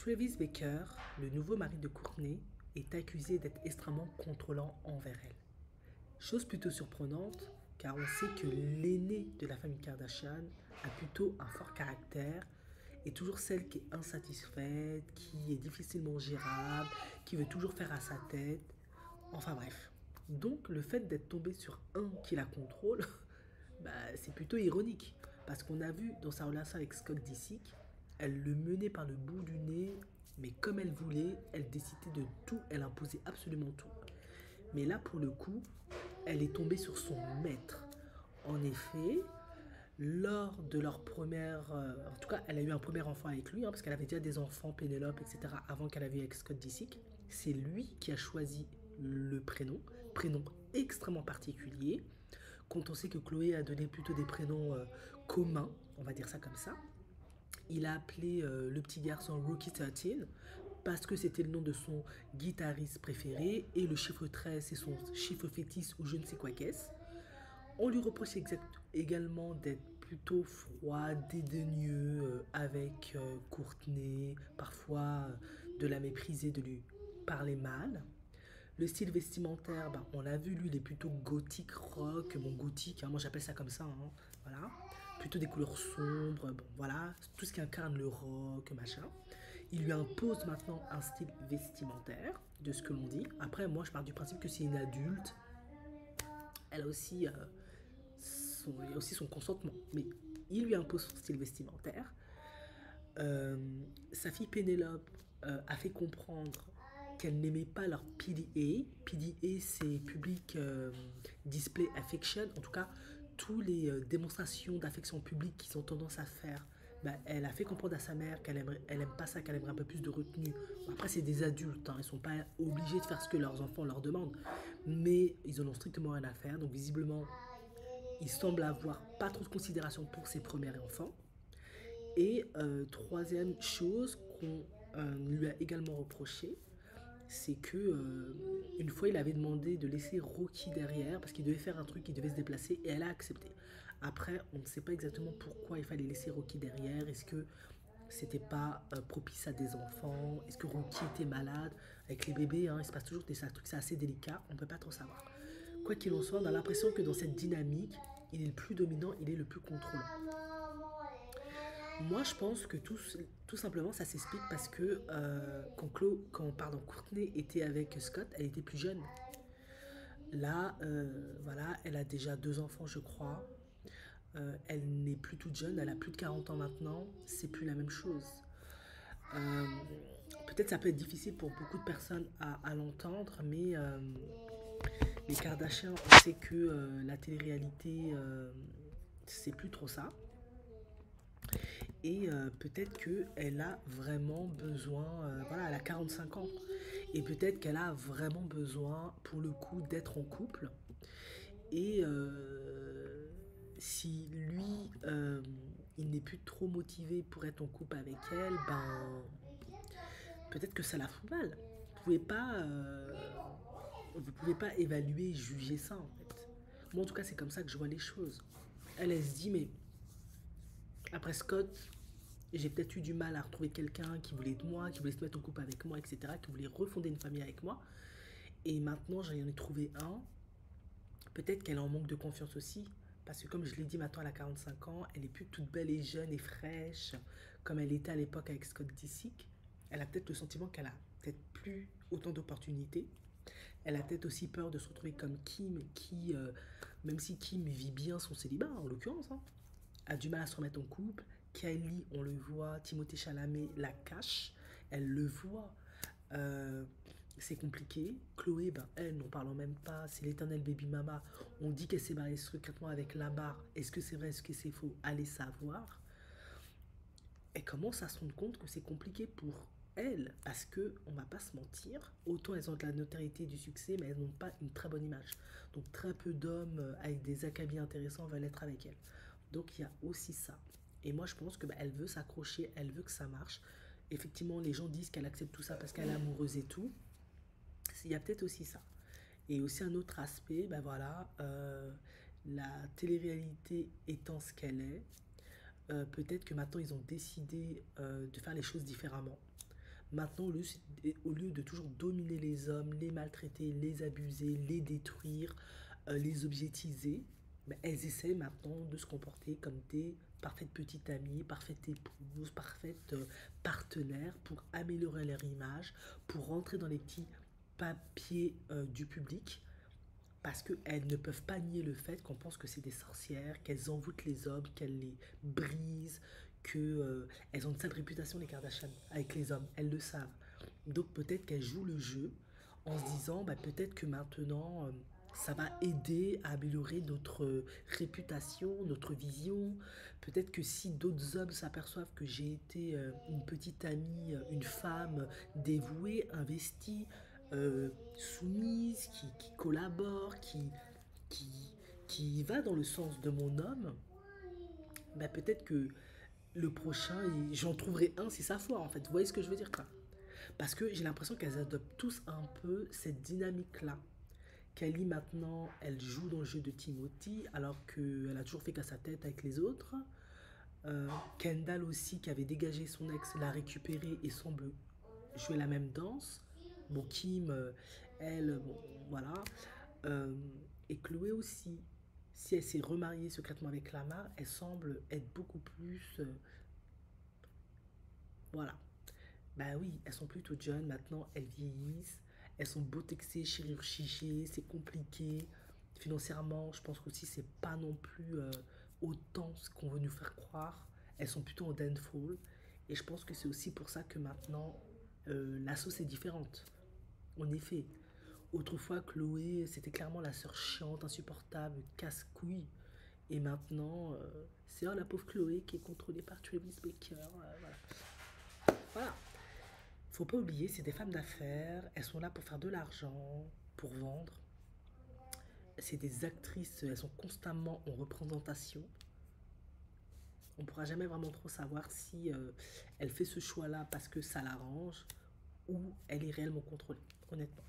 Travis Baker, le nouveau mari de Courtney, est accusé d'être extrêmement contrôlant envers elle. Chose plutôt surprenante, car on sait que l'aînée de la famille Kardashian a plutôt un fort caractère et toujours celle qui est insatisfaite, qui est difficilement gérable, qui veut toujours faire à sa tête. Enfin bref. Donc le fait d'être tombé sur un qui la contrôle, bah, c'est plutôt ironique. Parce qu'on a vu dans sa relation avec Scott Disick, elle le menait par le bout du nez, mais comme elle voulait, elle décidait de tout, elle imposait absolument tout. Mais là, pour le coup, elle est tombée sur son maître. En effet, lors de leur première... en tout cas, elle a eu un premier enfant avec lui, hein, parce qu'elle avait déjà des enfants, Pénélope, etc., avant qu'elle avait eu avec Scott Disick. C'est lui qui a choisi le prénom extrêmement particulier, quand on sait que Chloé a donné plutôt des prénoms communs, on va dire ça comme ça. Il a appelé le petit garçon Rookie 13 parce que c'était le nom de son guitariste préféré et le chiffre 13 c'est son chiffre fétiche ou je ne sais quoi qu'est-ce. On lui reproche également d'être plutôt froid, dédaigneux avec Courtney, parfois de la mépriser, de lui parler mal. Le style vestimentaire, ben, on l'a vu, lui, il est plutôt gothique, rock, bon, gothique, hein, moi j'appelle ça comme ça, hein, voilà. Plutôt des couleurs sombres, bon, voilà, tout ce qui incarne le rock, machin. Il lui impose maintenant un style vestimentaire, de ce que l'on dit. Après, moi, je pars du principe que c'est une adulte, elle a aussi, il y a aussi son consentement, mais il lui impose son style vestimentaire. Euh, Sa fille Pénélope a fait comprendre qu'elle n'aimait pas leur PDA. PDA, c'est Public Display Affection. En tout cas, toutes les démonstrations d'affection publique qu'ils ont tendance à faire. Bah, elle a fait comprendre à sa mère qu'elle elle aime pas ça, qu'elle aimerait un peu plus de retenue. Bon, après, c'est des adultes, hein, ils sont pas obligés de faire ce que leurs enfants leur demandent. Mais ils en ont strictement rien à faire. Donc, visiblement, ils semblent avoir pas trop de considération pour ses premiers enfants. Et troisième chose qu'on lui a également reproché, c'est que une fois il avait demandé de laisser Rocky derrière parce qu'il devait faire un truc, il devait se déplacer et elle a accepté. Après, on ne sait pas exactement pourquoi il fallait laisser Rocky derrière. Est-ce que c'était pas propice à des enfants? Est-ce que Rocky était malade? Avec les bébés, hein, il se passe toujours des trucs, c'est assez délicat, on ne peut pas trop savoir. Quoi qu'il en soit, on a l'impression que dans cette dynamique, il est le plus dominant, il est le plus contrôlant. Moi, je pense que tout simplement, ça s'explique parce que pardon, Courtney était avec Scott, elle était plus jeune. Là, voilà, elle a déjà deux enfants, je crois. Elle n'est plus toute jeune, elle a plus de 40 ans maintenant. C'est plus la même chose. Euh, Peut-être ça peut être difficile pour beaucoup de personnes à l'entendre, mais les Kardashians, on sait que la télé-réalité, c'est plus trop ça. Et peut-être qu'elle a vraiment besoin, voilà, elle a 45 ans, et peut-être qu'elle a vraiment besoin, pour le coup, d'être en couple. Et si lui, il n'est plus trop motivé pour être en couple avec elle, ben, peut-être que ça la fout mal. Vous pouvez pas évaluer, juger ça en fait. Moi, en tout cas, c'est comme ça que je vois les choses. Elle se dit, mais après Scott, j'ai peut-être eu du mal à retrouver quelqu'un qui voulait de moi, qui voulait se mettre en couple avec moi, etc., qui voulait refonder une famille avec moi. Et maintenant, j'en ai trouvé un. Peut-être qu'elle est en manque de confiance aussi. Parce que comme je l'ai dit, maintenant elle a 45 ans, elle est plus toute belle et jeune et fraîche comme elle était à l'époque avec Scott Disick. Elle a peut-être le sentiment qu'elle a peut-être plus autant d'opportunités. Elle a peut-être aussi peur de se retrouver comme Kim, qui, même si Kim vit bien son célibat, en l'occurrence, hein, a du mal à se remettre en couple. Kylie, on le voit, Timothée Chalamet la cache, elle le voit. Euh, c'est compliqué. Chloé, ben, elle, n'en parlons même pas, c'est l'éternel baby mama. On dit qu'elle s'est mariée secrètement avec Lamar. Est-ce que c'est vrai, est-ce que c'est faux? Allez savoir. Elle commence à se rendre compte que c'est compliqué pour elle, parce que, on va pas se mentir, autant elles ont de la notoriété et du succès, mais elles n'ont pas une très bonne image. Donc très peu d'hommes avec des acabits intéressants veulent être avec elle. Donc il y a aussi ça. Et moi je pense que bah, elle veut s'accrocher, elle veut que ça marche. Effectivement, les gens disent qu'elle accepte tout ça parce qu'elle est amoureuse et tout. Il y a peut-être aussi ça. Et aussi un autre aspect, ben voilà, la télé-réalité étant ce qu'elle est, peut-être que maintenant ils ont décidé de faire les choses différemment. Maintenant, au lieu de toujours dominer les hommes, les maltraiter, les abuser, les détruire, les objetiser, ben, elles essaient maintenant de se comporter comme des parfaites petites amies, parfaites épouses, parfaites partenaires pour améliorer leur image, pour rentrer dans les petits papiers du public, parce qu'elles ne peuvent pas nier le fait qu'on pense que c'est des sorcières, qu'elles envoûtent les hommes, qu'elles les brisent, qu'elles elles ont une sale réputation, les Kardashian, avec les hommes. Elles le savent. Donc peut-être qu'elles jouent le jeu en se disant, bah, peut-être que maintenant, ça va aider à améliorer notre réputation, notre vision. Peut-être que si d'autres hommes s'aperçoivent que j'ai été une petite amie, une femme dévouée, investie, soumise, qui collabore, qui, qui va dans le sens de mon homme, bah peut-être que le prochain, j'en trouverai un, c'est sa foi en fait. Vous voyez ce que je veux dire quoi? Parce que j'ai l'impression qu'elles adoptent tous un peu cette dynamique-là. Kelly maintenant, elle joue dans le jeu de Timothy alors qu'elle a toujours fait qu'à sa tête avec les autres. Kendall aussi, qui avait dégagé son ex, l'a récupéré et semble jouer la même danse. Bon, Kim, elle, bon, voilà. Euh, et Chloé aussi, si elle s'est remariée secrètement avec Lamar, elle semble être beaucoup plus. Voilà. Bah oui, elles sont plutôt jeunes maintenant, elles vieillissent, elles sont botexées, chirurgicées, c'est compliqué. Financièrement, je pense qu'aussi c'est pas non plus autant ce qu'on veut nous faire croire. Elles sont plutôt en downfall. Et je pense que c'est aussi pour ça que maintenant la sauce est différente. En effet, autrefois Chloé c'était clairement la sœur chiante, insupportable, casse-couille. Et maintenant, c'est la pauvre Chloé qui est contrôlée par Travis Baker. Voilà. Voilà. Faut pas oublier, c'est des femmes d'affaires, elles sont là pour faire de l'argent, pour vendre. C'est des actrices, elles sont constamment en représentation. On pourra jamais vraiment trop savoir si elle fait ce choix-là parce que ça l'arrange ou elle est réellement contrôlée, honnêtement.